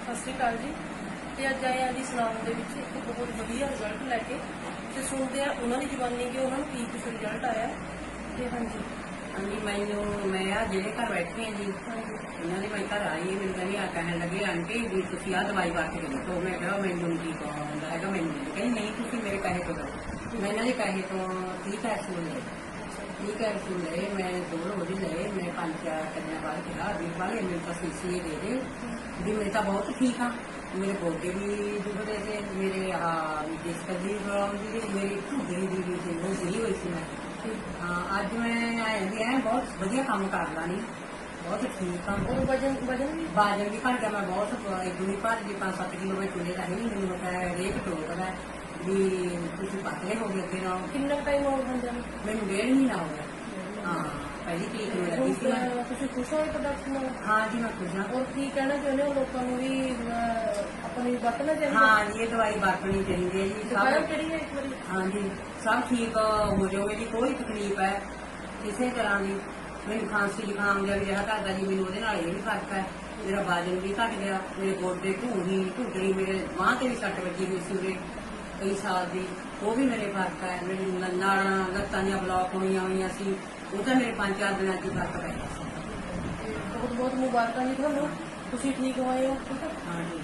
ਸਤਿ ਸ਼੍ਰੀ ਅਕਾਲ ਜੀ। ਤੇ ਅੱਜ ਆਏ ਆ ਜੀ ਸਲਾਮ ਦੇ ਵਿੱਚ ਇੱਕ ਬਹੁਤ ਵਧੀਆ ਰਿਜ਼ਲਟ ਲੈ ਕੇ ਤੇ ਸੁਣਦੇ ਆ ਉਹਨਾਂ ਦੀ ਜ਼ੁਬਾਨੀ ਕਿ ਉਹਨਾਂ ਨੂੰ ਕੀ ਕੁਛ ਰਿਜ਼ਲਟ ਆਇਆ। ਤੇ ਹਾਂਜੀ ਹਾਂਜੀ मैं जेडे घर बैठे हैं जी उन्होंने मैं घर आई मैंने कहनी आ कहन लगे आंटी भी तुम आ दवाई वरत के देखो मैं कहा मैनू नहीं ठीक आਉਂਦਾ हैगा मैनू कहीं नहीं तुम मेरे पैसे तो दो मैं इन्होंने पैसे तो 30 कैप्सूल ले 30 कैप्सूल ले मैं 2 रोज ले मैं 5-4 दिन बाद कहा भी वाले मेरे पास शीशी दे दे भी मैं तो बहुत ठीक हाँ मेरे गोडे भी दुखते थे मेरे डिस्क की प्रॉब्लम थी मेरी ढूंढी भी थी वो सही हुई थी मैं हाँ अज मैं आए है बहुत वधिया काम कर ला नहीं बहुत ठीक हाँ और वजन वजन भी बाजन भी घट गया मैं बहुत एक दूनी भर जी 5-7 किलो मैं चुने रही मैंने बताया रेट टोकदा भी तुम पतले हो गए फिर ਕਿੰਨਾ ਟਾਈਮ ਹੋ ਬੰਦੇ ਨੂੰ मैंने 1.5 महीना हो गया हाँ पहली तरीक में लगी थी मैं ਤੁਸੀਂ ਖੁਸ਼ ਹੋਏ ਪ੍ਰੋਡਕਟ ਨਾਲ हाँ जी मैं खुश हाँ ਔਰ ਕੀ ਕਹਿਣਾ ਚਾਹੁੰਦੇ ਹੋ ਲੋਕਾਂ ਨੂੰ ਵੀ ਆਪਣੀ ਵਰਤਣਾ ਚਾਹੀਦਾ हाँ जी ये दवाई बरतनी चाहिए जी ਦੁਬਾਰਾ सब ਕਿਹੜੀ ਹੈ ਇੱਕ ਵਾਰੀ हाँ जी सब ठीक हो जाओ मेरी कोई तकलीफ है किसी तरह की मैंने खांसी जुकाम जब ਰਿਹਾ ਕਰਦਾ ਜੀ ਮੈਨੂੰ ਉਹਦੇ ਨਾਲ ਇਹ ਵੀ ਫਰਕ ਹੈ ਮੇਰਾ ਵਜਨ ਵੀ ਘਟ ਗਿਆ ਮੇਰੇ ਗੋਡੇ ਢੂਹੀ ਮੇਰੇ ਬਾਂਹ ਤੇ ਵੀ ਸੱਟ ਵੱਜੀ ਹੋਈ ਸੀ ਉਰੇ ਕਈ ਸਾਲ ਦੀ ਉਹ ਵੀ ਮੇਰੇ ਫਰਕ ਹੈ ਮੇਰੀ ਨਾੜਾਂ ਲੱਤਾਂ ਦੀਆਂ ਬਲੌਕ ਹੋਈਆਂ ਸੀ ਉਹ ਤਾਂ ਮੇਰੇ 5-4 ਦਿਨਾਂ 'ਚ ਹੀ ਫਰਕ ਪੈ ਗਿਆ ਸੀ ਬਹੁਤ ਬਹੁਤ ਮੁਬਾਰਕਾਂ ਜੀ ਤੁਹਾਨੂੰ ਤੁਸੀਂ ਠੀਕ ਹੋਏ ਹੋ ਠੀਕ ਹੈ ਹਾਂ ਜੀ